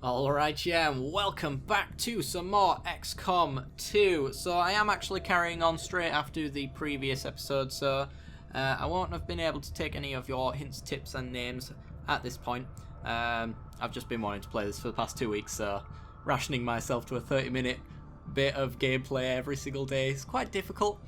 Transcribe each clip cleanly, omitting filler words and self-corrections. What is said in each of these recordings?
Alright, yeah, and welcome back to some more Xcom 2. So I am actually carrying on straight after the previous episode, so I won't have been able to take any of your hints, tips and names at this point. I've just been wanting to play this for the past 2 weeks, so rationing myself to a 30-minute bit of gameplay every single day is quite difficult.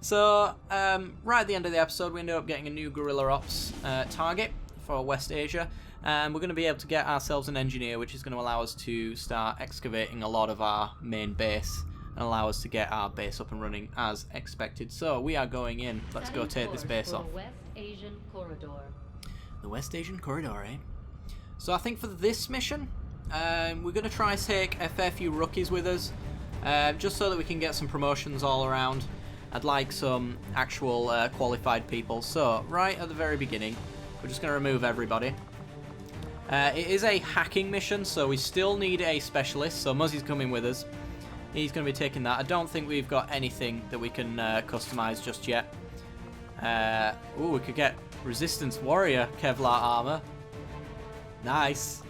So right at the end of the episode we ended up getting a new guerrilla ops target for West Asia. And we're going to be able to get ourselves an engineer, which is going to allow us to start excavating a lot of our main base and allow us to get our base up and running as expected. So we are going in. Let's go take this base off. The West Asian Corridor. The West Asian Corridor, eh? So I think for this mission, we're going to try to take a fair few rookies with us, just so that we can get some promotions all around. I'd like some actual qualified people. So right at the very beginning, we're just going to remove everybody. It is a hacking mission, so we still need a specialist, so Muzzy's coming with us. He's going to be taking that. I don't think we've got anything that we can customize just yet. Ooh, we could get Resistance Warrior Kevlar armor. Nice.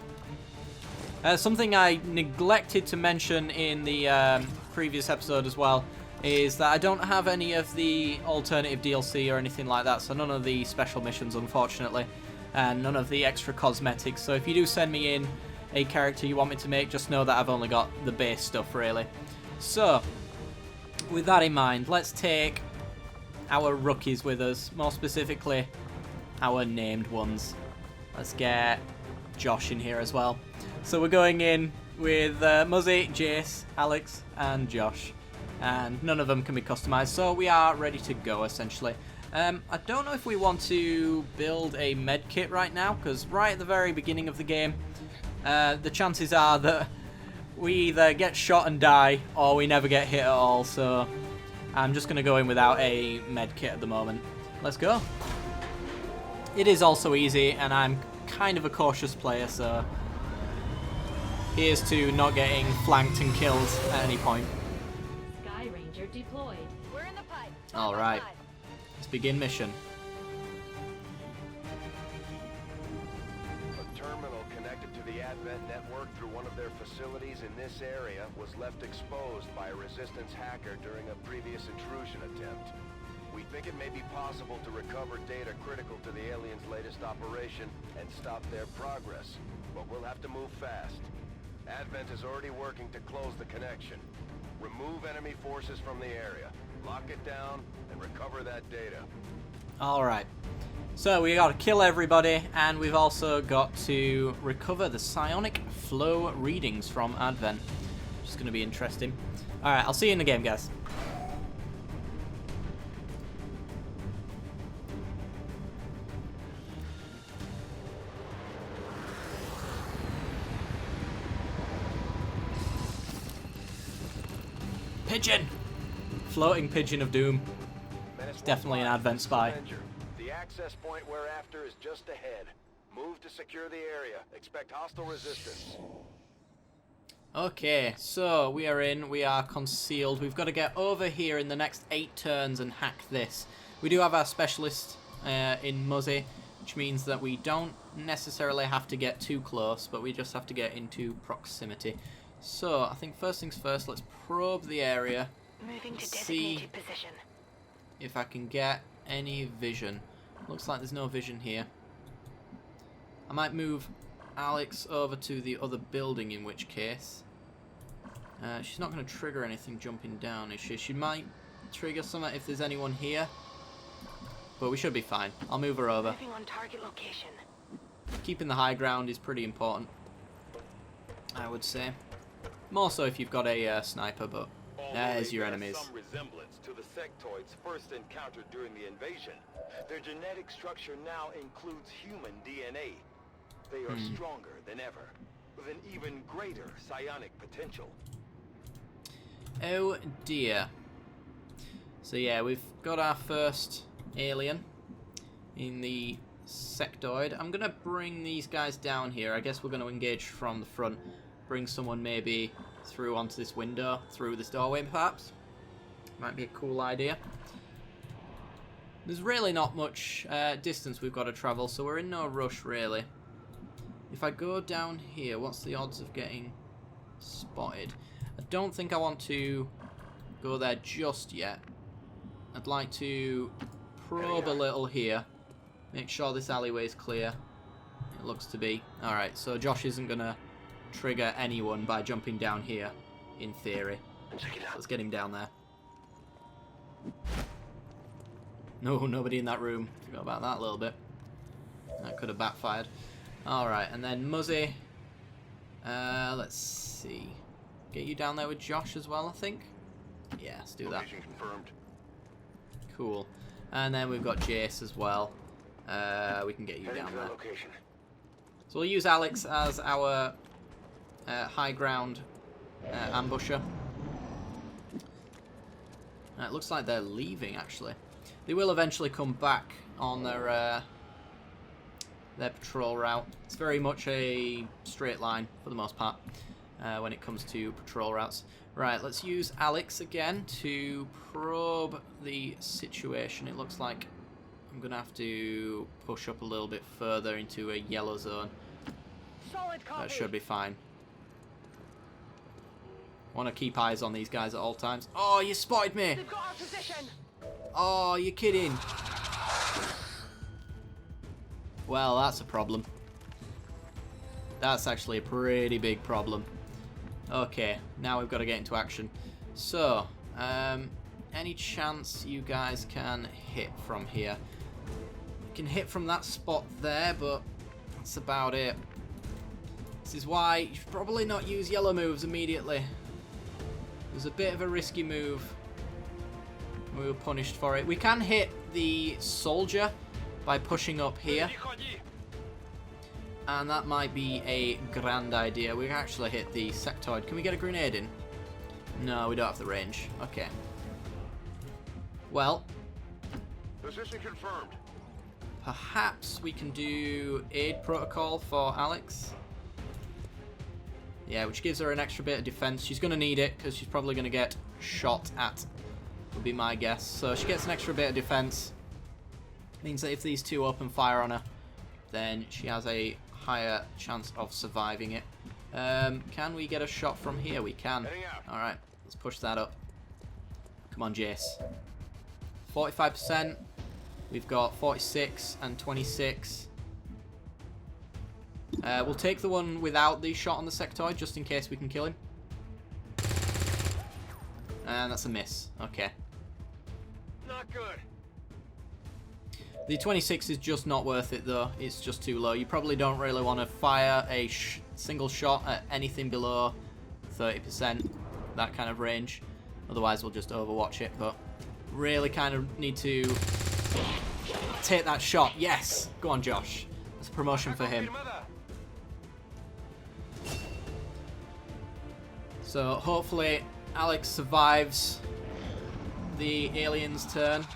Something I neglected to mention in the previous episode as well is that I don't have any of the alternative DLC or anything like that, so none of the special missions, unfortunately. And none of the extra cosmetics, so if you do send me in a character you want me to make, just know that I've only got the base stuff really. So with that in mind, let's take our rookies with us, more specifically our named ones. Let's get Josh in here as well. So we're going in with Muzzy, Jace, Alex and Josh, and none of them can be customized, so we are ready to go essentially. I don't know if we want to build a med kit right now, because right at the very beginning of the game, the chances are that we either get shot and die, or we never get hit at all, so I'm just going to go in without a med kit at the moment. Let's go. It is also easy, and I'm kind of a cautious player, so here's to not getting flanked and killed at any point. Sky Ranger deployed. We're in the pipe. Alright. Let's begin mission. A terminal connected to the Advent network through one of their facilities in this area was left exposed by a resistance hacker during a previous intrusion attempt. We think it may be possible to recover data critical to the aliens' latest operation and stop their progress, but we'll have to move fast. Advent is already working to close the connection. Remove enemy forces from the area, lock it down, and recover that data. Alright. So we gotta kill everybody, and we've also got to recover the psionic flow readings from Advent, which is gonna be interesting. Alright, I'll see you in the game, guys. Pigeon! Floating pigeon of doom. It's definitely an Advent spy. The access point we're after is just ahead. Move to secure the area. Expect hostile resistance. Okay, so we are in. We are concealed. We've got to get over here in the next 8 turns and hack this. We do have our specialist in Muzzy, which means that we don't necessarily have to get too close, but we just have to get into proximity. So I think first things first, let's probe the area. Moving to See designated position. if I can get any vision. Looks like there's no vision here. I might move Alex over to the other building, in which case she's not going to trigger anything jumping down, is she? She might trigger something if there's anyone here, but we should be fine. I'll move her over. Moving on target location. Keeping the high ground is pretty important, I would say. More so if you've got a sniper, but there's your enemies. Some resemblance to the sectoids first encountered during the invasion. Their genetic structure now includes human DNA. They are stronger than ever, with an even greater psionic potential. Oh dear. So yeah, we've got our first alien in the sectoid. I'm gonna bring these guys down here. I guess we're gonna engage from the front. Bring someone maybe through onto this window, through this doorway perhaps. Might be a cool idea. There's really not much distance we've got to travel, so we're in no rush really. If I go down here, what's the odds of getting spotted? I don't think I want to go there just yet. I'd like to probe a little here. Make sure this alleyway is clear. It looks to be. Alright, so Josh isn't going to trigger anyone by jumping down here, in theory. Let's get him down there. No, nobody in that room. Forgot about that a little bit. That could have backfired. Alright, and then Muzzy. Let's see. Get you down there with Josh as well, I think? Yeah, let's do that. Location confirmed. Cool. And then we've got Jace as well. We can get you down there. Location. So we'll use Alex as our high ground ambusher. It looks like they're leaving, actually. They will eventually come back on their patrol route. It's very much a straight line for the most part when it comes to patrol routes. Right, let's use Alex again to probe the situation. It looks like I'm going to have to push up a little bit further into a yellow zone. Solid copy. That should be fine. Want to keep eyes on these guys at all times. Oh, you spotted me! They've got our position. Oh, you're kidding. Well, that's a problem. That's actually a pretty big problem. Okay, now we've got to get into action. So, any chance you guys can hit from here? You can hit from that spot there, but that's about it. This is why you should probably not use yellow moves immediately. It was a bit of a risky move. We were punished for it. We can hit the soldier by pushing up here. And that might be a grand idea. We can actually hit the sectoid. Can we get a grenade in? No, we don't have the range. Okay. Well, Position confirmed. perhaps we can do aid protocol for Alex. Yeah, which gives her an extra bit of defense. She's going to need it because she's probably going to get shot at, would be my guess. So she gets an extra bit of defense. Means that if these two open fire on her, then she has a higher chance of surviving it. Can we get a shot from here? We can. Alright, let's push that up. Come on, Jace. 45%. We've got 46 and 26. We'll take the one without the shot on the sectoid, just in case we can kill him. And that's a miss. Okay. Not good. The 26 is just not worth it, though. It's just too low. You probably don't really want to fire a single shot at anything below 30%, that kind of range. Otherwise, we'll just overwatch it, but really kind of need to take that shot. Yes! Go on, Josh. That's a promotion for him. So hopefully Alex survives the alien's turn.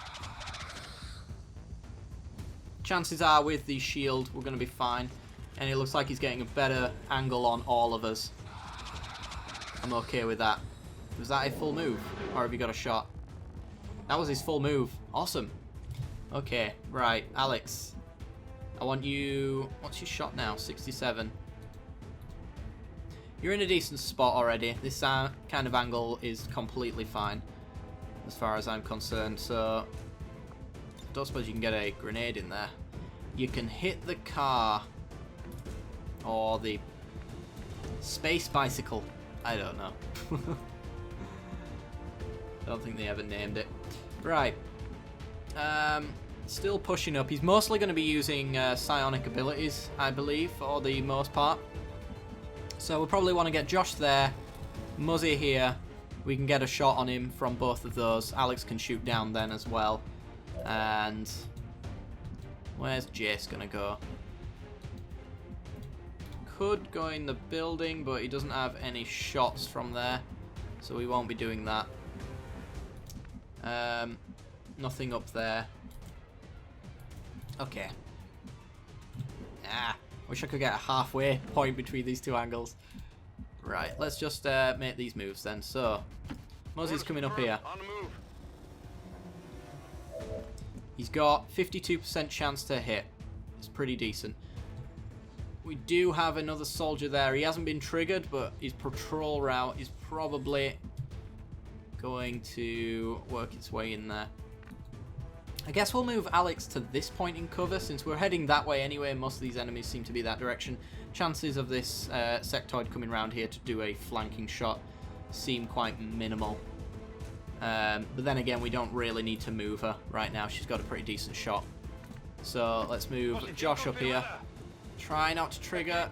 Chances are with the shield we're going to be fine. And it looks like he's getting a better angle on all of us. I'm okay with that. Was that a full move? Or have you got a shot? That was his full move. Awesome. Okay, right. Alex. I want you... What's your shot now? 67. You're in a decent spot already. This kind of angle is completely fine, as far as I'm concerned. So, I don't suppose you can get a grenade in there. You can hit the car. Or the space bicycle. I don't know. I don't think they ever named it. Right. Still pushing up. He's mostly going to be using psionic abilities, I believe, for the most part. So we'll probably want to get Josh there, Muzzy here. We can get a shot on him from both of those. Alex can shoot down then as well. And where's Jace going to go? Could go in the building, but he doesn't have any shots from there. So we won't be doing that. Nothing up there. Okay. Wish I could get a halfway point between these two angles. Right, let's just make these moves then. So, Muzzy's coming up here. On the move. He's got 52% chance to hit. It's pretty decent. We do have another soldier there. He hasn't been triggered, but his patrol route is probably going to work its way in there. I guess we'll move Alex to this point in cover, since we're heading that way anyway. Most of these enemies seem to be that direction. Chances of this sectoid coming around here to do a flanking shot seem quite minimal. But then again, we don't really need to move her right now. She's got a pretty decent shot. So let's move Josh up here. Try not to trigger.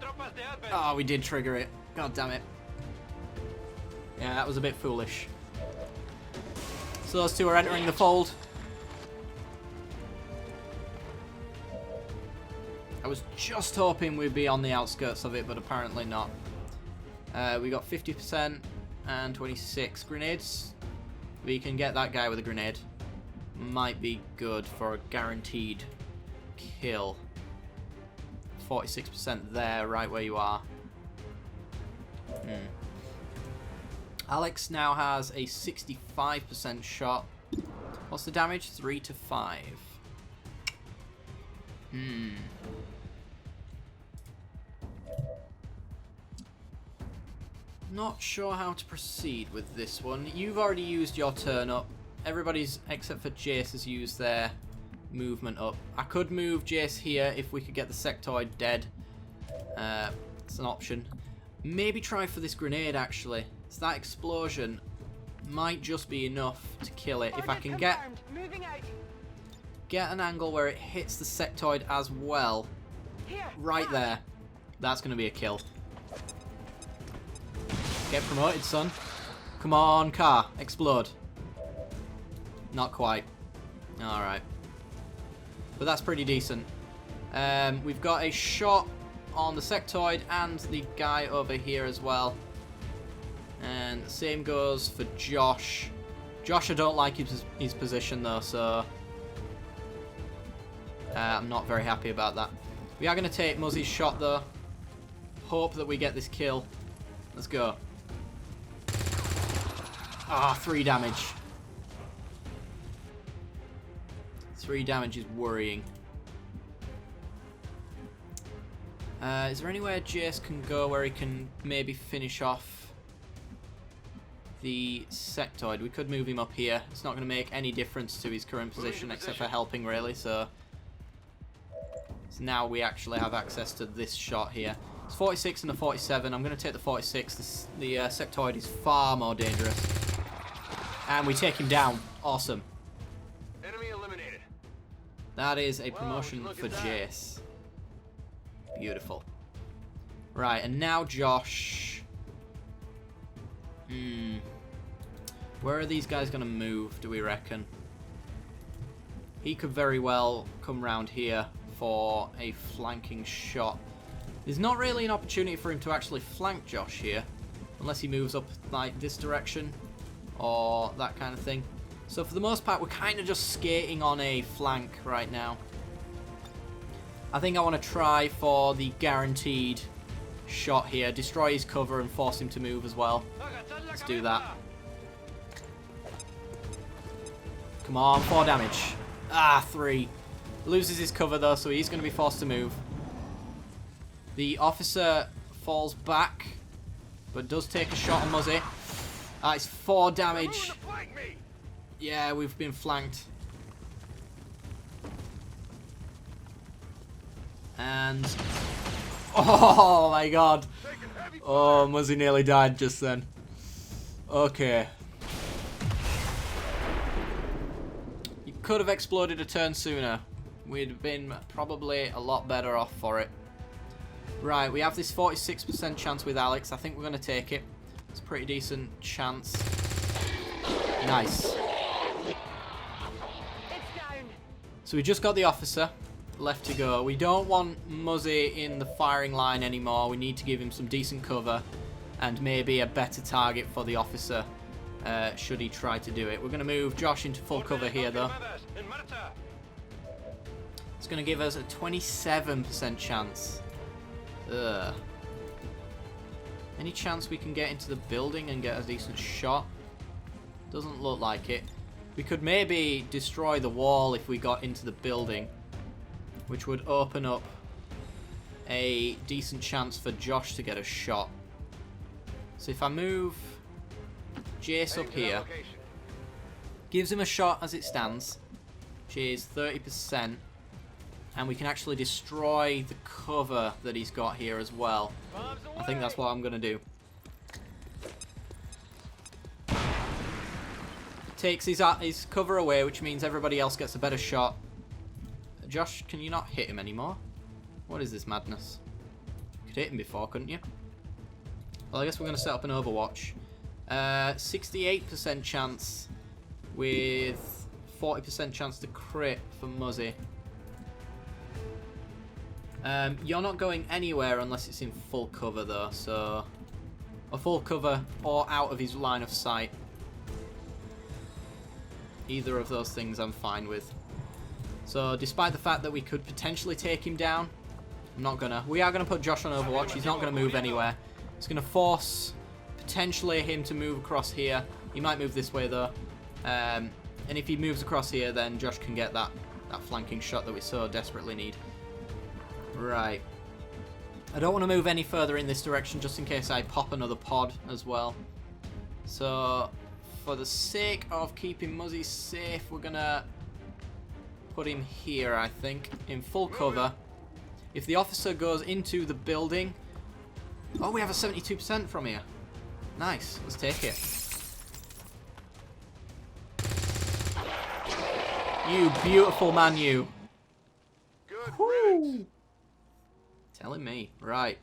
Oh, we did trigger it. God damn it. Yeah, that was a bit foolish. So those two are entering the fold. I was just hoping we'd be on the outskirts of it, but apparently not. We got 50% and 26 grenades. We can get that guy with a grenade. Might be good for a guaranteed kill. 46% there, right where you are. Alex now has a 65% shot. What's the damage? 3 to 5. Not sure how to proceed with this one. You've already used your turn up. Everybody's, except for Jace, has used their movement up. I could move Jace here if we could get the sectoid dead. It's an option. Maybe try for this grenade, actually. So that explosion might just be enough to kill it. If I can get an angle where it hits the sectoid as well. Right there. That's going to be a kill. Get promoted, son. Come on, car. Explode. Not quite. Alright. But that's pretty decent. We've got a shot on the sectoid and the guy over here as well. And the same goes for Josh. Josh, I don't like his position though, so I'm not very happy about that. We are going to take Muzzy's shot though. Hope that we get this kill. Let's go. Ah, 3 damage. 3 damage is worrying. Is there anywhere Jace can go where he can maybe finish off the sectoid? We could move him up here. It's not going to make any difference to his current position except for helping, really. So now we actually have access to this shot here. It's 46 and a 47. I'm going to take the 46. The sectoid is far more dangerous. And we take him down. Awesome. Enemy eliminated. That is a promotion for Jace. Beautiful. Right, and now Josh. Where are these guys going to move, do we reckon? He could very well come round here for a flanking shot. There's not really an opportunity for him to actually flank Josh here. Unless he moves up like this direction. Or that kind of thing. So for the most part, we're kind of just skating on a flank right now. I think I want to try for the guaranteed shot here. Destroy his cover and force him to move as well. Let's do that. Come on, 4 damage. Ah, 3. Loses his cover though, so he's going to be forced to move. The officer falls back, but does take a shot on Muzzy. It's 4 damage. Yeah, we've been flanked. And... oh my god. Oh, Muzzy nearly died just then. Okay. You could have exploded a turn sooner. We'd have been probably a lot better off for it. Right, we have this 46% chance with Alex. I think we're going to take it. It's a pretty decent chance. Nice. So we just got the officer left to go. We don't want Muzzy in the firing line anymore. We need to give him some decent cover and maybe a better target for the officer should he try to do it. We're going to move Josh into full cover here though. It's going to give us a 27% chance. Ugh. Any chance we can get into the building and get a decent shot? Doesn't look like it. We could maybe destroy the wall if we got into the building, which would open up a decent chance for Josh to get a shot. So if I move Jace up here, gives him a shot as it stands, which is 30%, and we can actually destroy the cover that he's got here as well. I think that's what I'm going to do. Takes his cover away, which means everybody else gets a better shot. Josh, can you not hit him anymore? What is this madness? You could hit him before, couldn't you? Well, I guess we're going to set up an Overwatch. 68% chance with 40% chance to crit for Muzzy. You're not going anywhere unless it's in full cover though, so... a full cover or out of his line of sight. Either of those things I'm fine with. So despite the fact that we could potentially take him down, I'm not gonna. We are gonna put Josh on Overwatch. He's not gonna move anywhere. It's gonna force potentially him to move across here. He might move this way though. And if he moves across here, then Josh can get that flanking shot that we so desperately need. Right. I don't want to move any further in this direction just in case I pop another pod as well. So for the sake of keeping Muzzy safe, we're gonna put him here, I think, in full cover. If the officer goes into the building... Oh, we have a 72% from here. Nice. Let's take it. You beautiful man, you. Good riddance. Telling me. Right.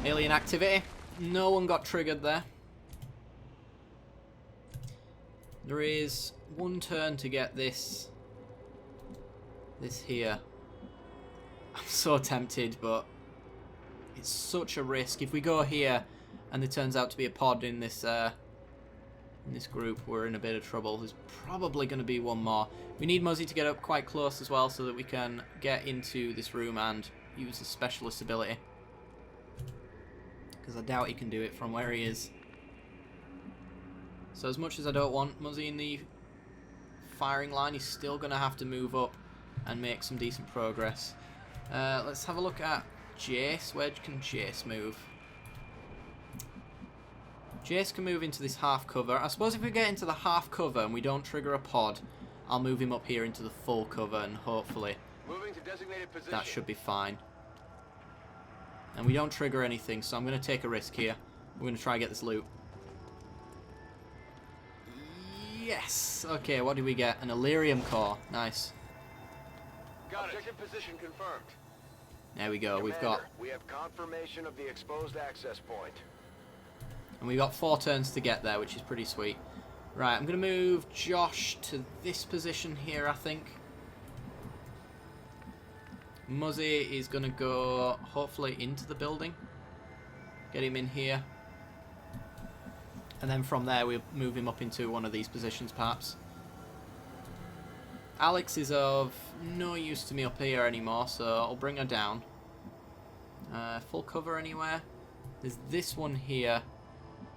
Alien activity. No one got triggered there. There is one turn to get this here. I'm so tempted, but it's such a risk. If we go here and there turns out to be a pod in this group, we're in a bit of trouble. There's probably going to be one more. We need Muzzy to get up quite close as well so that we can get into this room and use his specialist ability. Because I doubt he can do it from where he is. So as much as I don't want Muzzy in the firing line, he's still going to have to move up and make some decent progress. Let's have a look at Jace. Where can Jace move? Jace can move into this half cover. I suppose if we get into the half cover and we don't trigger a pod, I'll move him up here into the full cover and hopefully Moving to designated position. that should be fine. And we don't trigger anything, so I'm going to take a risk here. We're going to try and get this loot. Yes! Okay, what do we get? An Illyrium core. Nice. Got Objective position confirmed. There we go. Commander, we have confirmation of the exposed access point. And we got 4 turns to get there, which is pretty sweet. Right, I'm going to move Josh to this position here, I think. Muzzy is going to go, hopefully, into the building. Get him in here. And then from there, we'll move him up into one of these positions, perhaps. Alex is of no use to me up here anymore, so I'll bring her down. Full cover anywhere. There's this one here.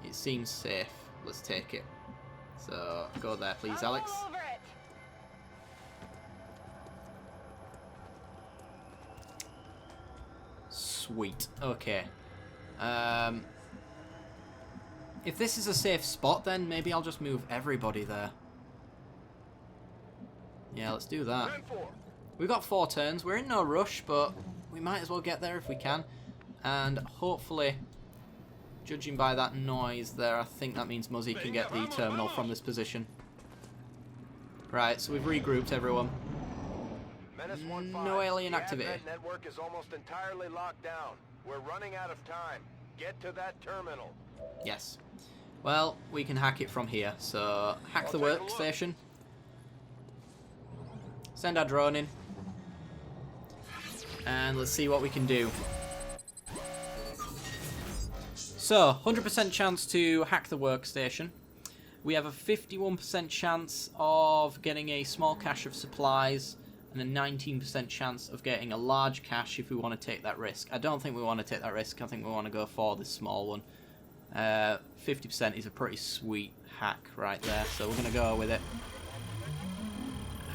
It seems safe. Let's take it. So, go there, please, Alex. All over it. Sweet. Okay. If this is a safe spot, then maybe I'll just move everybody there. Yeah, let's do that. We've got 4 turns. We're in no rush, but we might as well get there if we can. And hopefully, judging by that noise there, I think that means Muzzy can get the terminal from this position. Right, so we've regrouped everyone. No alien activity. The Advent network is almost entirely locked down. We're running out of time. Get to that terminal. Yes. Well, we can hack it from here. So, hack the workstation. Send our drone in. And let's see what we can do. So, 100% chance to hack the workstation. We have a 51% chance of getting a small cache of supplies and a 19% chance of getting a large cache if we want to take that risk. I don't think we want to take that risk. I think we want to go for this small one. 50% is a pretty sweet hack right there, so we're going to go with it.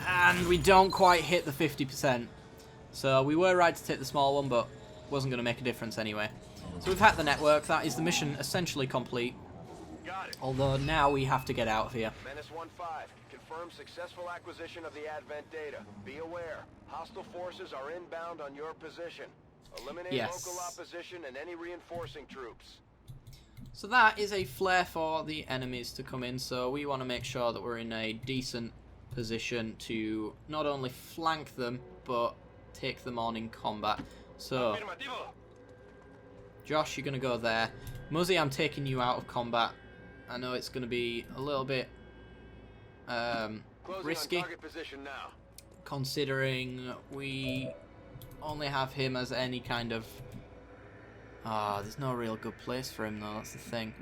And we don't quite hit the 50%. So we were right to take the small one, but wasn't going to make a difference anyway. So we've hacked the network. That is the mission essentially complete. Got it. Although now we have to get out of here. Menace 1-5, confirm successful acquisition of the Advent data. Be aware, hostile forces are inbound on your position. Eliminate local opposition and any reinforcing troops. So that is a flare for the enemies to come in, so we want to make sure that we're in a decent position to not only flank them, but take them on in combat. So, Josh, you're going to go there. Muzzy, I'm taking you out of combat. I know it's going to be a little bit risky, considering we only have him as any kind of... there's no real good place for him though, that's the thing.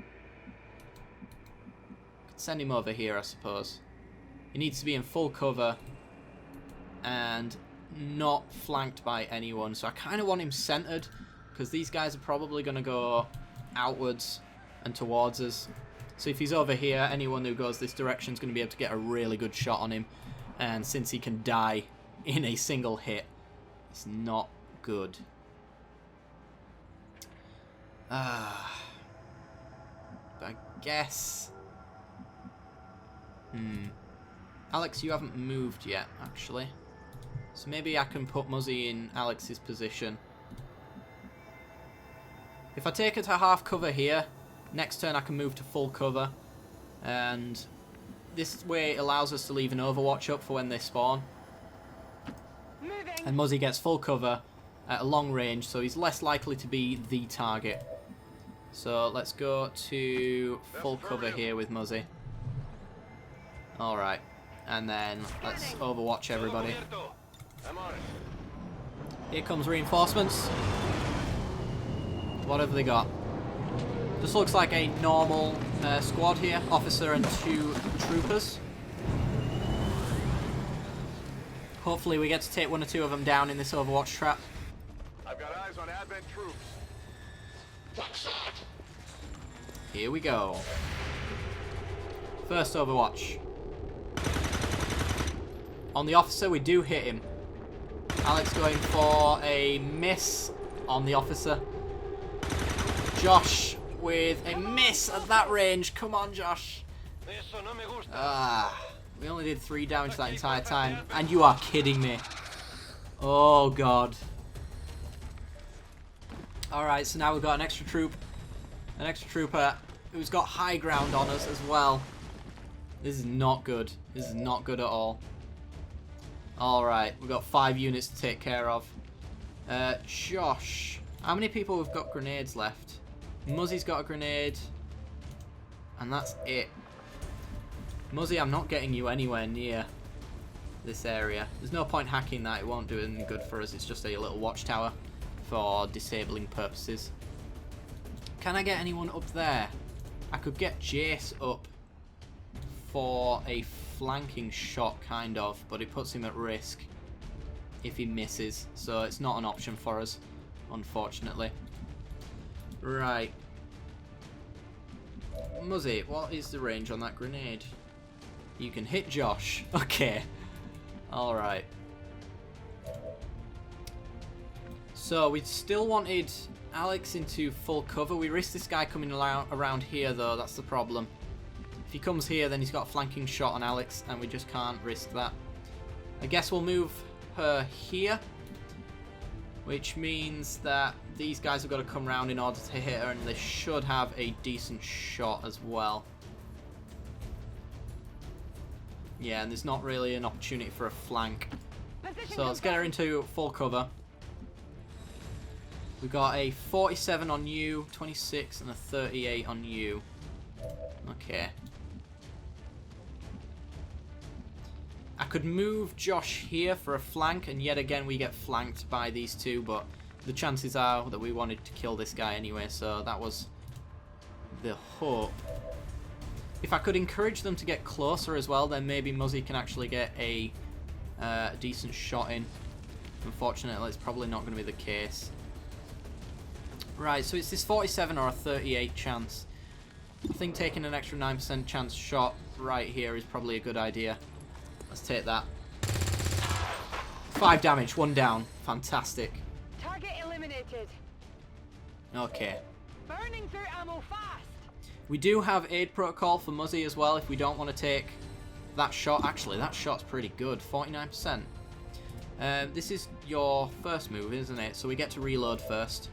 Could send him over here, I suppose. He needs to be in full cover and not flanked by anyone, so I kind of want him centered, because these guys are probably going to go outwards and towards us. So if he's over here, anyone who goes this direction is going to be able to get a really good shot on him, and since he can die in a single hit, it's not good. But I guess... Alex, you haven't moved yet, actually. So maybe I can put Muzzy in Alex's position. If I take her to half cover here, next turn I can move to full cover. And this way it allows us to leave an overwatch up for when they spawn. And Muzzy gets full cover at a long range, so he's less likely to be the target. So let's go to full cover here with Muzzy. Alright, and then let's overwatch everybody. Here comes reinforcements. What have they got? This looks like a normal squad here. Officer and 2 troopers. Hopefully we get to take 1 or 2 of them down in this overwatch trap. I've got eyes on Advent troops. Here we go. First overwatch. On the officer, we do hit him. Alex going for a miss on the officer. Josh with a miss at that range. Come on, Josh. We only did 3 damage that entire time. And you are kidding me. Oh, God. Alright, so now we've got an extra troop. An extra trooper who's got high ground on us as well. This is not good. This is not good at all. Alright, we've got 5 units to take care of. Josh. How many people have got grenades left? Muzzy's got a grenade. And that's it. Muzzy, I'm not getting you anywhere near this area. There's no point hacking that. It won't do any good for us. It's just a little watchtower for disabling purposes. Can I get anyone up there? I could get Jace up for a flanking shot, kind of, but it puts him at risk if he misses, so it's not an option for us, unfortunately. Right. Muzzy, what is the range on that grenade? You can hit Josh. Okay. Alright. So, we still wanted Alex into full cover. We risked this guy coming around here, though. That's the problem. If he comes here, then he's got a flanking shot on Alex, and we just can't risk that. I guess we'll move her here, which means that these guys have got to come round in order to hit her, and they should have a decent shot as well. Yeah, and there's not really an opportunity for a flank. So let's get her into full cover. We've got a 47 on you, 26, and a 38 on you. Okay. I could move Josh here for a flank, and yet again we get flanked by these 2, but the chances are that we wanted to kill this guy anyway, so that was the hope. If I could encourage them to get closer as well, then maybe Muzzy can actually get a decent shot in. Unfortunately, it's probably not going to be the case. Right, so it's this 47 or a 38 chance. I think taking an extra 9% chance shot right here is probably a good idea. Let's take that. 5 damage, 1 down. Fantastic. Target eliminated. Okay. Burning through ammo fast. We do have aid protocol for Muzzy as well if we don't want to take that shot. Actually, that shot's pretty good. 49%. This is your first move, isn't it? So we get to reload first.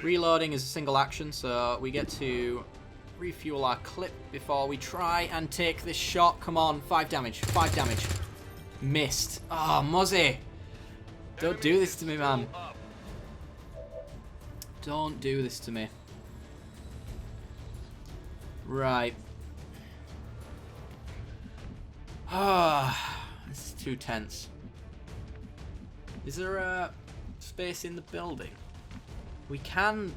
Reloading is a single action, so we get to refuel our clip before we try and take this shot. Come on, 5 damage, 5 damage. Missed. Oh, Muzzy. Don't do this to me, man. Don't do this to me. Right. Ah, this is too tense. Is there a space in the building? We can...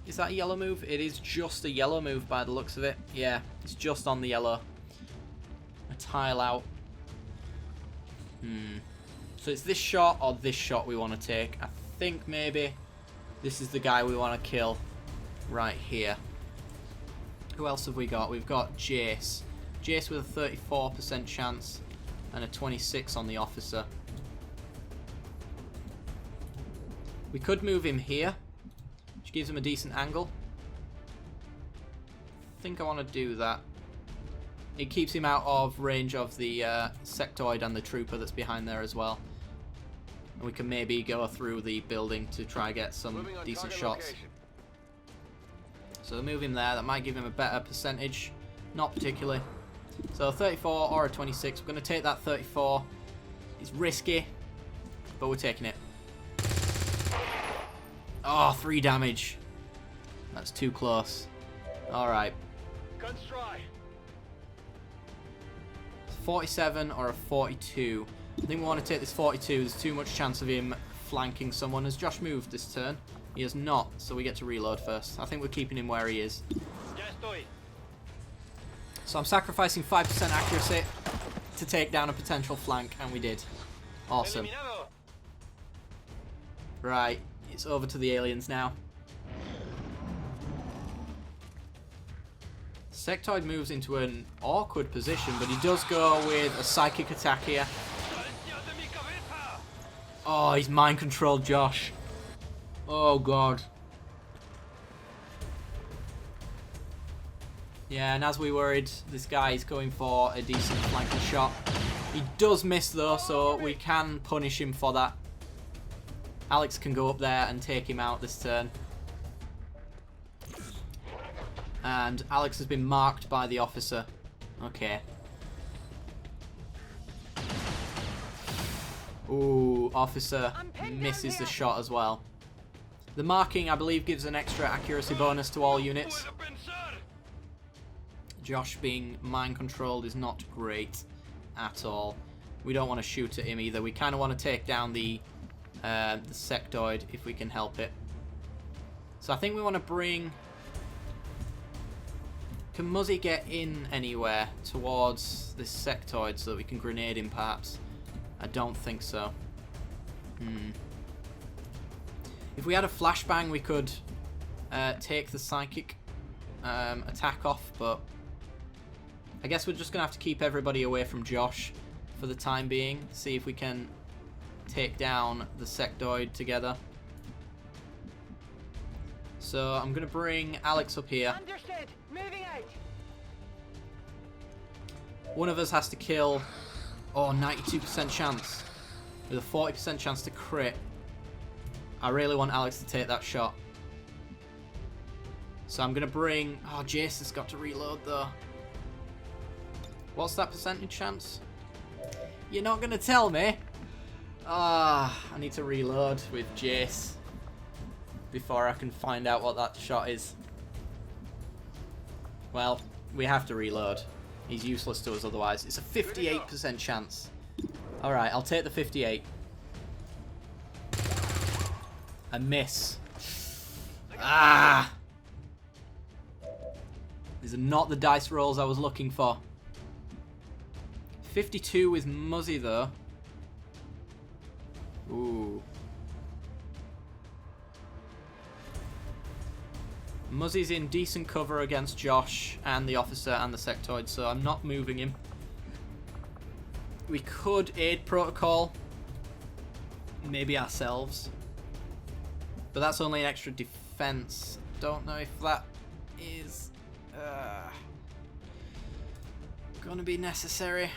Is that a yellow move? It is just a yellow move by the looks of it. Yeah, it's just on the yellow. A tile out. So it's this shot or this shot we want to take. I think maybe this is the guy we want to kill right here. Who else have we got? We've got Jace. Jace with a 34% chance and a 26 on the officer. We could move him here, which gives him a decent angle. I think I want to do that. It keeps him out of range of the sectoid and the trooper that's behind there as well. And we can maybe go through the building to try and get some decent shots. Location. So we'll move him there. That might give him a better percentage. Not particularly. So 34 or a 26. We're going to take that 34. It's risky, but we're taking it. Oh, 3 damage. That's too close. Alright. 47 or a 42. I think we want to take this 42. There's too much chance of him flanking someone. Has Josh moved this turn? He has not, so we get to reload first. I think we're keeping him where he is. So I'm sacrificing 5% accuracy to take down a potential flank, and we did. Awesome. Right, it's over to the aliens now. Sectoid moves into an awkward position, but he does go with a psychic attack here. Oh, he's mind-controlled Josh. Oh, God. Yeah, and as we worried, this guy is going for a decent flanking shot. He does miss, though, so we can punish him for that. Alex can go up there and take him out this turn. And Alex has been marked by the officer. Okay. Ooh, officer misses the shot as well. The marking, I believe, gives an extra accuracy bonus to all units. Josh being mind-controlled is not great at all. We don't want to shoot at him either. We kind of want to take down the sectoid if we can help it. So I think we want to bring... Can Muzzy get in anywhere towards this sectoid so that we can grenade him, perhaps? I don't think so. If we had a flashbang, we could take the psychic attack off, but I guess we're just going to have to keep everybody away from Josh for the time being. See if we can take down the sectoid together. So I'm going to bring Alex up here. Understood. Moving out. One of us has to kill... Oh, 92% chance. With a 40% chance to crit. I really want Alex to take that shot. So I'm going to bring... Oh, Jace has got to reload, though. What's that percentage chance? You're not going to tell me? Ah, I need to reload with Jace before I can find out what that shot is. Well, we have to reload. He's useless to us otherwise. It's a 58% chance. Alright, I'll take the 58. A miss. Ah! These are not the dice rolls I was looking for. 52 with Muzzy, though. Ooh. Muzzy's in decent cover against Josh and the officer and the sectoid, so I'm not moving him. We could aid protocol. Maybe ourselves. But that's only an extra defense. Don't know if that is gonna be necessary.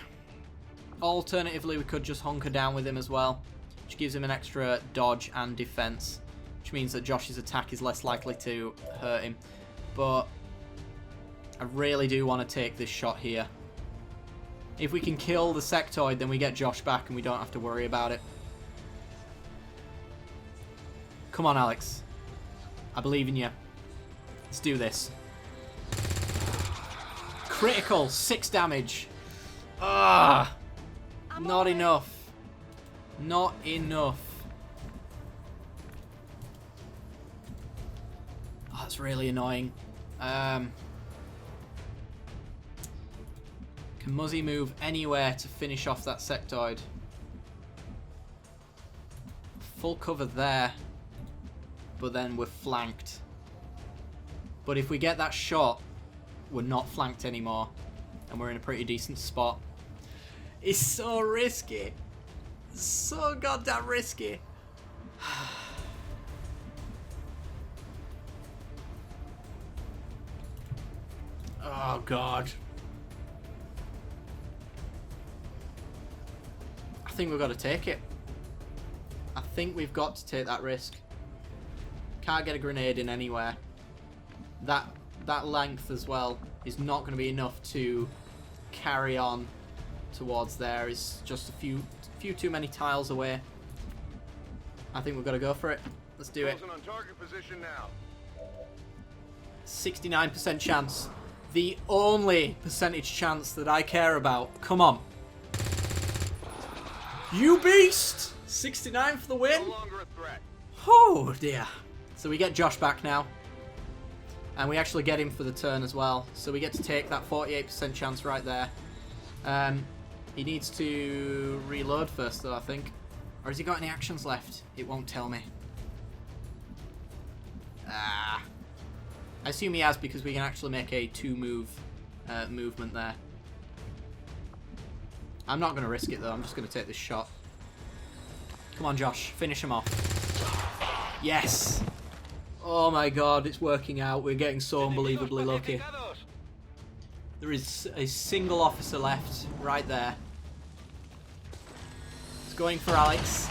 Alternatively, we could just hunker down with him as well, which gives him an extra dodge and defense, which means that Josh's attack is less likely to hurt him. But I really do want to take this shot here. If we can kill the sectoid, then we get Josh back and we don't have to worry about it. Come on, Alex. I believe in you. Let's do this. Critical, 6 damage. Ah, not enough. Not enough. Oh, that's really annoying. Can Muzzy move anywhere to finish off that sectoid? Full cover there. But then we're flanked. But if we get that shot, we're not flanked anymore. And we're in a pretty decent spot. It's so risky. So goddamn risky. Oh god. I think we've got to take it. I think we've got to take that risk. Can't get a grenade in anywhere. That length as well is not going to be enough to carry on towards there. It's just a few too many tiles away. I think we've got to go for it. Let's do it. On target position now. 69% chance. The only percentage chance that I care about. Come on. You beast! 69 for the win. No longer a threat. Oh dear. So we get Josh back now. And we actually get him for the turn as well. So we get to take that 48% chance right there. He needs to reload first though, I think. Or has he got any actions left? It won't tell me. I assume he has because we can actually make a 2-move movement there. I'm not going to risk it though. I'm just going to take this shot. Come on, Josh. Finish him off. Yes! Oh my god, it's working out. We're getting so unbelievably lucky. There is a single officer left right there. It's going for Alex.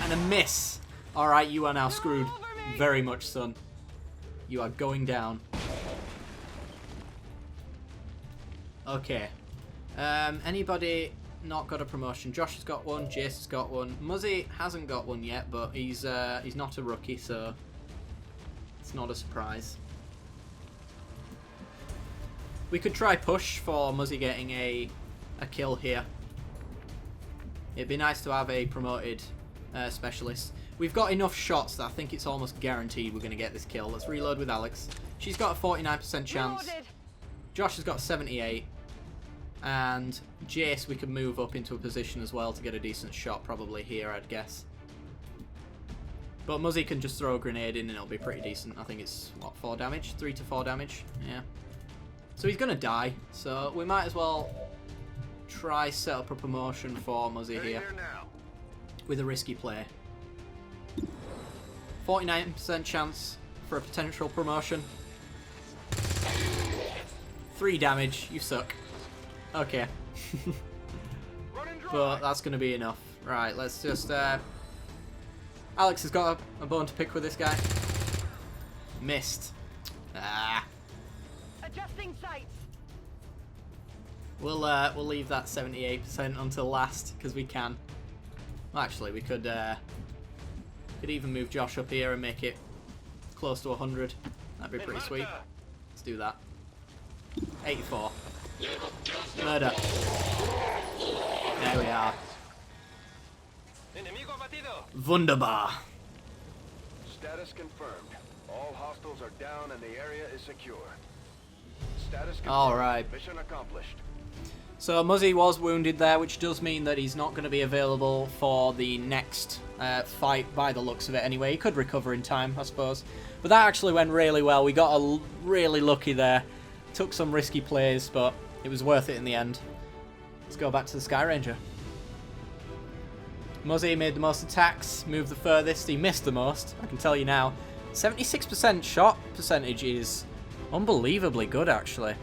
And a miss. Alright, you are now screwed. Very much, son. You are going down. Okay. Anybody not got a promotion? Josh has got one. Jace has got one. Muzzy hasn't got one yet, but he's not a rookie, so it's not a surprise. We could try push for Muzzy getting a kill here. It'd be nice to have a promoted specialist. We've got enough shots that I think it's almost guaranteed we're going to get this kill. Let's reload with Alex. She's got a 49% chance. Reloaded. Josh has got 78. And Jace, we could move up into a position as well to get a decent shot, probably here, I'd guess. But Muzzy can just throw a grenade in and it'll be pretty decent. I think it's, what, 4 damage? 3 to 4 damage? Yeah. So he's going to die, so we might as well try set up a promotion for Muzzy here. With a risky play. 49% chance for a potential promotion. 3 damage, you suck. Okay. But that's going to be enough. Right, let's just... Alex has got a bone to pick with this guy. Missed. Adjusting sights. We'll leave that 78% until last, because we can. Well, actually, we could even move Josh up here and make it close to 100. That'd be pretty sweet. Let's do that. 84. Murder. There we are. Wunderbar. Status confirmed. All hostiles are down and the area is secure. Status confirmed. Alright. Mission accomplished. So Muzzy was wounded there, which does mean that he's not going to be available for the next fight by the looks of it anyway. He could recover in time, I suppose. But that actually went really well. We got really lucky there. Took some risky plays, but it was worth it in the end. Let's go back to the Sky Ranger. Muzzy made the most attacks, moved the furthest, he missed the most, I can tell you now. 76% shot percentage is unbelievably good, actually.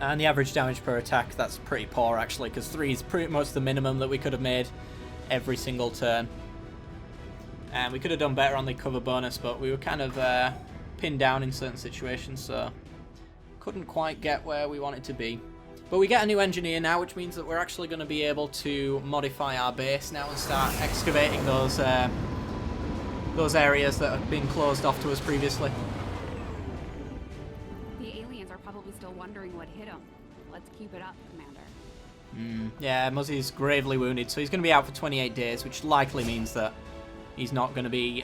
And the average damage per attack, that's pretty poor, actually, because 3 is pretty much the minimum that we could have made every single turn. And we could have done better on the cover bonus, but we were kind of pinned down in certain situations, so couldn't quite get where we wanted to be. But we get a new engineer now, which means that we're actually going to be able to modify our base now and start excavating those areas that have been closed off to us previously. The aliens are probably still wondering what hit them. Let's keep it up, Commander. Yeah, Muzzy's gravely wounded, so he's going to be out for 28 days, which likely means that he's not going to be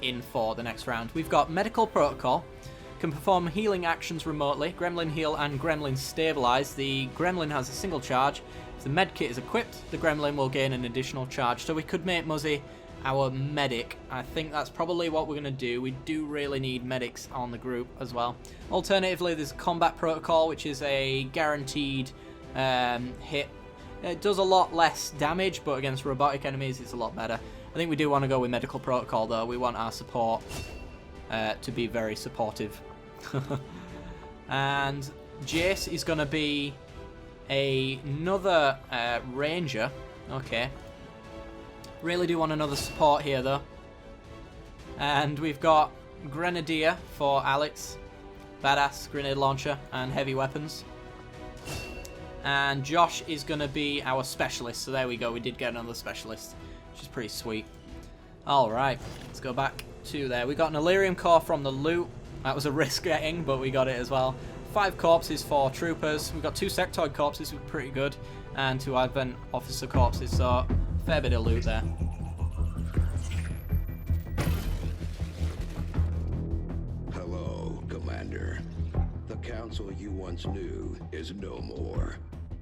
in for the next round. We've got Medical Protocol. Can perform healing actions remotely. Gremlin Heal and Gremlin Stabilize. The Gremlin has a single charge. If the medkit is equipped, the Gremlin will gain an additional charge. So we could make Muzzy our medic. I think that's probably what we're going to do. We do really need medics on the group as well. Alternatively, there's Combat Protocol, which is a guaranteed hit. It does a lot less damage, but against robotic enemies, it's a lot better. I think we do want to go with Medical Protocol, though. We want our support to be very supportive. And Jace is going to be another ranger. Okay. Really do want another support here, though. And we've got Grenadier for Alex. Badass grenade launcher and heavy weapons. And Josh is going to be our specialist. So there we go. We did get another specialist, which is pretty sweet. Alright. Let's go back to there. We got an Illyrium core from the loot. That was a risk getting, but we got it as well. 5 corpses for troopers. We've got 2 sectoid corpses, which are pretty good. And 2 Advent officer corpses, so fair bit of loot there. Hello, Commander. The council you once knew is no more.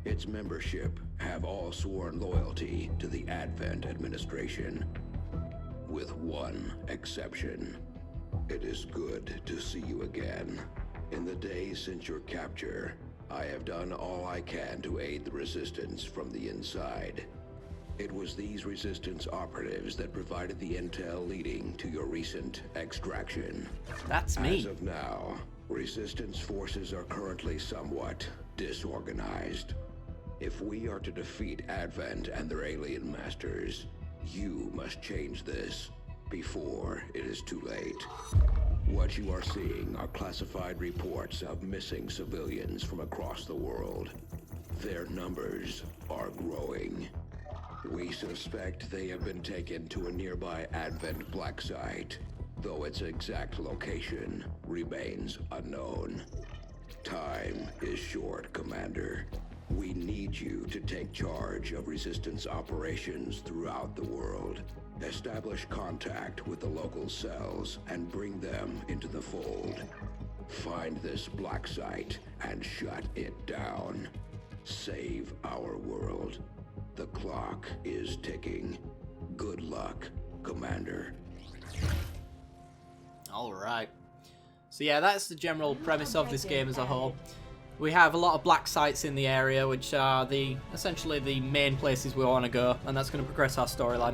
Its membership have all sworn loyalty to the Advent administration. With one exception. It is good to see you again. In the days since your capture, I have done all I can to aid the resistance from the inside. It was these resistance operatives that provided the intel leading to your recent extraction. That's me. As of now, resistance forces are currently somewhat disorganized. If we are to defeat Advent and their alien masters, you must change this before it is too late. What you are seeing are classified reports of missing civilians from across the world. Their numbers are growing. We suspect they have been taken to a nearby Advent black site, though its exact location remains unknown. Time is short, Commander. We need you to take charge of resistance operations throughout the world. Establish contact with the local cells and bring them into the fold. Find this black site and shut it down. Save our world. The clock is ticking. Good luck, Commander. Alright. So yeah, that's the general premise of this game as a whole. We have a lot of black sites in the area, which are essentially the main places we want to go, and that's going to progress our storyline.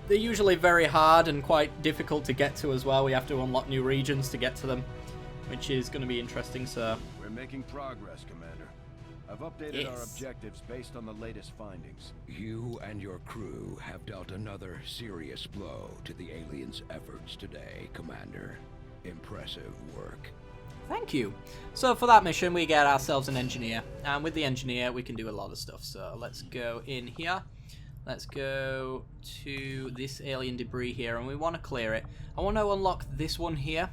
They're usually very hard and quite difficult to get to as well. We have to unlock new regions to get to them, which is going to be interesting, so... We're making progress, Commander. I've updated our objectives based on the latest findings. You and your crew have dealt another serious blow to the aliens' efforts today, Commander. Impressive work. Thank you. So for that mission, we get ourselves an engineer. And with the engineer, we can do a lot of stuff. So let's go in here. Let's go to this alien debris here, and we want to clear it. I want to unlock this one here,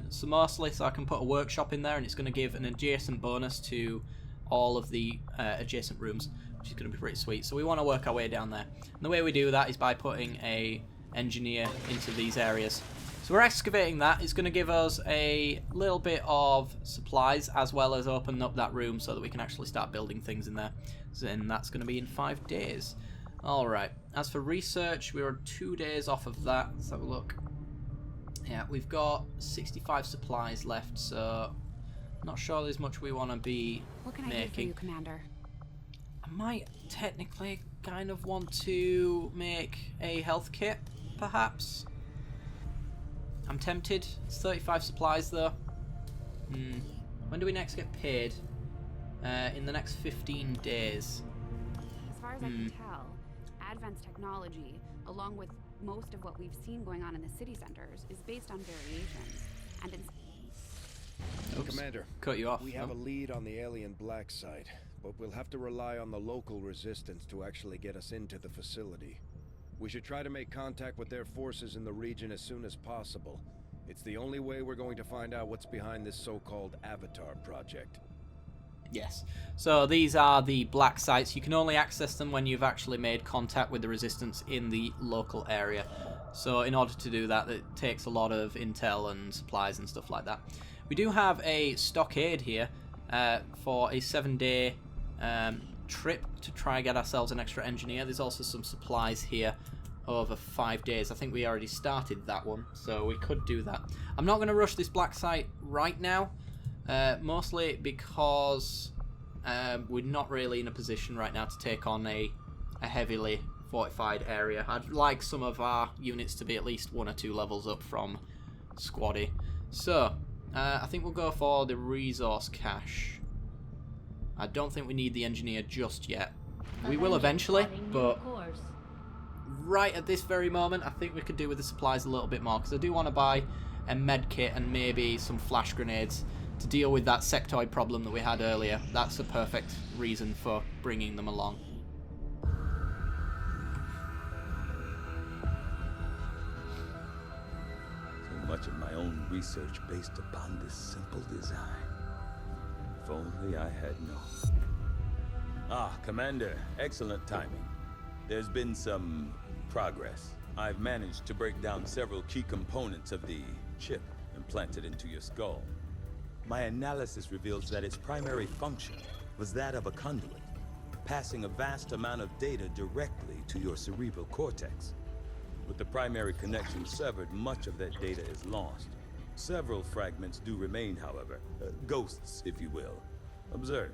so mostly so I can put a workshop in there, and it's going to give an adjacent bonus to all of the adjacent rooms, which is going to be pretty sweet. So we want to work our way down there. And the way we do that is by putting a engineer into these areas. So we're excavating that. It's going to give us a little bit of supplies, as well as open up that room so that we can actually start building things in there. So then that's going to be in 5 days. Alright, as for research, we're 2 days off of that. Let's have a look. Yeah, we've got 65 supplies left, so not sure there's much we want to be What can I do for you, Commander? I'm might technically kind of want to make a health kit, perhaps. I'm tempted. It's 35 supplies though. When do we next get paid? In the next 15 days. As far as I can tell, Advent's technology, along with most of what we've seen going on in the city centers, is based on variations. And in Oops. Commander, Cut you off. we have a lead on the alien black site, but we'll have to rely on the local resistance to actually get us into the facility. We should try to make contact with their forces in the region as soon as possible. It's the only way we're going to find out what's behind this so-called Avatar project. Yes. So these are the black sites. You can only access them when you've actually made contact with the resistance in the local area. So in order to do that, it takes a lot of intel and supplies and stuff like that. We do have a stockade here for a 7-day trip to try and get ourselves an extra engineer. There's also some supplies here over 5 days. I think we already started that one, so we could do that. I'm not going to rush this black site right now, mostly because we're not really in a position right now to take on a heavily fortified area. I'd like some of our units to be at least 1 or 2 levels up from squaddy. So I think we'll go for the resource cache. I don't think we need the engineer just yet. We will eventually, but right at this very moment, I think we could do with the supplies a little bit more, because I do want to buy a med kit and maybe some flash grenades to deal with that sectoid problem that we had earlier. That's a perfect reason for bringing them along. So much of my own research based upon this simple design. If only I had known. Ah, Commander, excellent timing. There's been some progress. I've managed to break down several key components of the chip implanted into your skull. My analysis reveals that its primary function was that of a conduit, passing a vast amount of data directly to your cerebral cortex. With the primary connection severed, much of that data is lost. Several fragments do remain, however. Ghosts, if you will. Observe.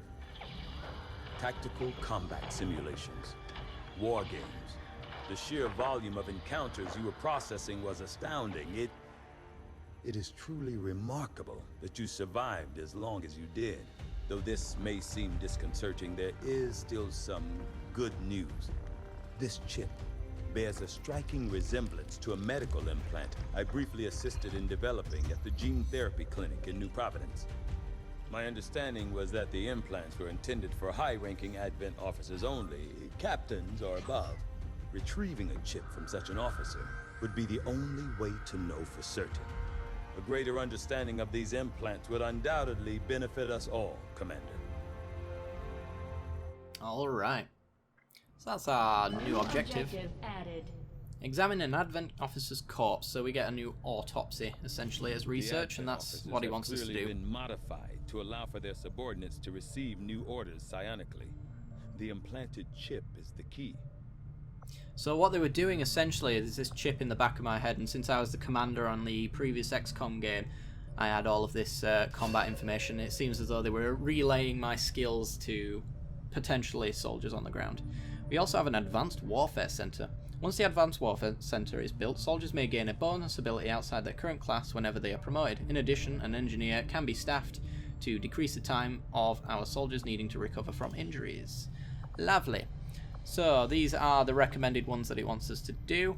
Tactical combat simulations. War games. The sheer volume of encounters you were processing was astounding. It is truly remarkable that you survived as long as you did. Though this may seem disconcerting, there is still some good news. This chip bears a striking resemblance to a medical implant I briefly assisted in developing at the gene therapy clinic in New Providence. My understanding was that the implants were intended for high-ranking Advent officers only, captains or above. Retrieving a chip from such an officer would be the only way to know for certain. A greater understanding of these implants would undoubtedly benefit us all, Commander. Alright. So that's our new objective. Added. Examine an Advent officer's corpse, so we get a new autopsy, essentially, as research, and that's what he wants us to do. Clearly been modified to allow for their subordinates to receive new orders psionically. The implanted chip is the key. So what they were doing, essentially, is this chip in the back of my head, and since I was the commander on the previous Xcom game, I had all of this combat information. It seems as though they were relaying my skills to potentially soldiers on the ground. We also have an Advanced Warfare Center. Once the Advanced Warfare Center is built, soldiers may gain a bonus ability outside their current class whenever they are promoted. In addition, an engineer can be staffed to decrease the time of our soldiers needing to recover from injuries. Lovely. So these are the recommended ones that it wants us to do.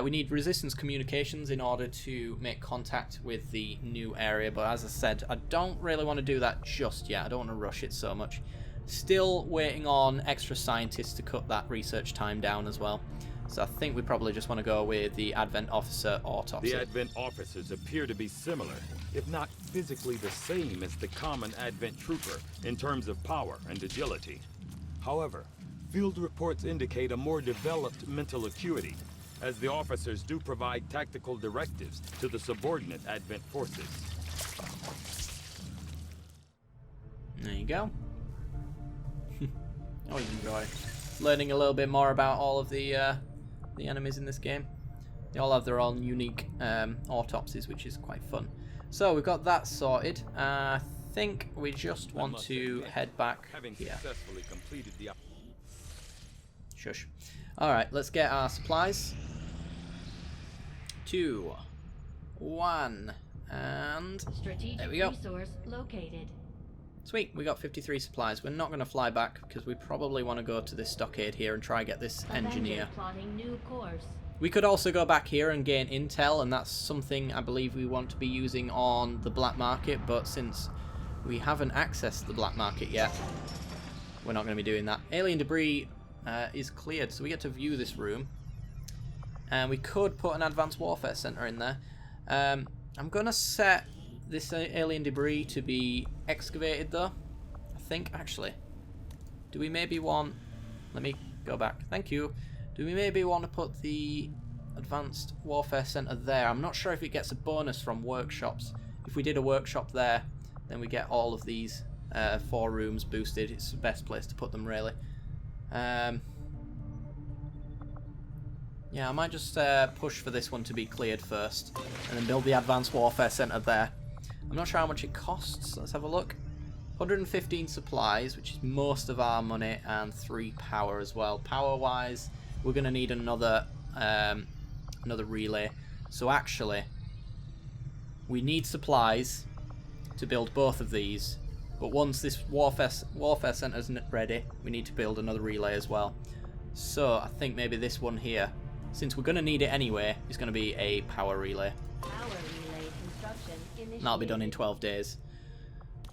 We need resistance communications in order to make contact with the new area, but as I said, I don't really want to do that just yet. I don't want to rush it so much. Still waiting on extra scientists to cut that research time down as well. So I think we probably just want to go with the Advent Officer autopsy. The Advent officers appear to be similar, if not physically the same as the common Advent trooper in terms of power and agility. However, field reports indicate a more developed mental acuity, as the officers do provide tactical directives to the subordinate Advent forces. There you go. Always enjoy learning a little bit more about all of the enemies in this game. They all have their own unique autopsies, which is quite fun. So we've got that sorted. I think we just want to head back Having here. successfully completed the Shush. Alright, let's get our supplies. 2, 1, and Strategic there we go. resource located. Sweet, we got 53 supplies. We're not going to fly back because we probably want to go to this stockade here and try and get this engineer. Avenger plotting new course. We could also go back here and gain intel, and that's something I believe we want to be using on the black market, but since we haven't accessed the black market yet, we're not going to be doing that. Alien debris is cleared, so we get to view this room. And we could put an advanced warfare center in there. I'm going to set this alien debris to be excavated though. I think actually. Do we maybe want... Let me go back. Thank you. Do we maybe want to put the advanced warfare center there? I'm not sure if it gets a bonus from workshops. If we did a workshop there, then we get all of these 4 rooms boosted. It's the best place to put them really. Yeah, I might just push for this one to be cleared first, and then build the Advanced Warfare Center there. I'm not sure how much it costs. Let's have a look. 115 supplies, which is most of our money, and 3 power as well. Power-wise, we're going to need another relay. So actually, we need supplies to build both of these. But once this Warfare Center is ready, we need to build another relay as well. So I think maybe this one here, since we're going to need it anyway, is going to be a power relay. Power relay construction initiated. And that'll be done in 12 days.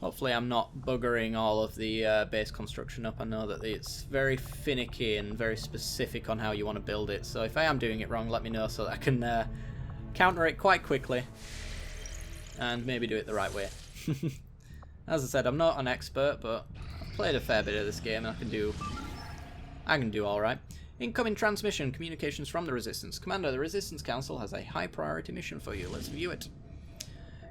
Hopefully I'm not buggering all of the base construction up. I know that it's very finicky and very specific on how you want to build it. So if I am doing it wrong, let me know so that I can counter it quite quickly. And maybe do it the right way. As I said, I'm not an expert, but I've played a fair bit of this game and I can do alright. Incoming transmission, communications from the Resistance. Commander, the Resistance Council has a high priority mission for you. Let's view it.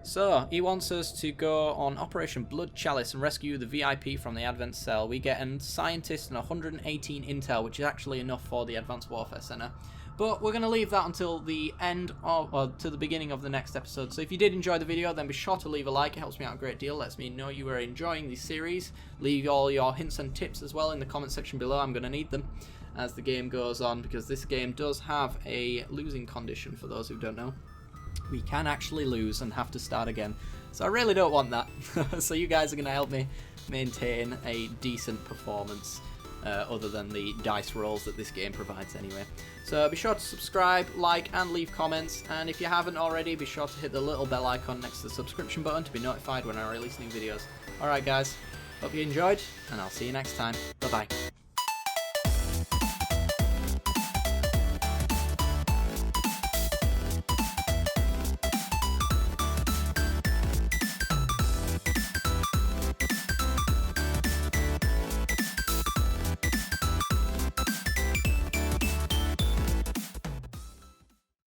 So, he wants us to go on Operation Blood Chalice and rescue the VIP from the Advent Cell. We get a scientist and 118 intel, which is actually enough for the Advanced Warfare Center. But we're going to leave that until the end of, or to the beginning of the next episode. So if you did enjoy the video, then be sure to leave a like. It helps me out a great deal. Lets me know you are enjoying the series. Leave all your hints and tips as well in the comment section below. I'm going to need them as the game goes on, because this game does have a losing condition for those who don't know. We can actually lose and have to start again. So I really don't want that. So you guys are going to help me maintain a decent performance. Other than the dice rolls that this game provides anyway. So be sure to subscribe, like, and leave comments. And if you haven't already, be sure to hit the little bell icon next to the subscription button to be notified when I release new videos. Alright guys, hope you enjoyed, and I'll see you next time. Bye bye.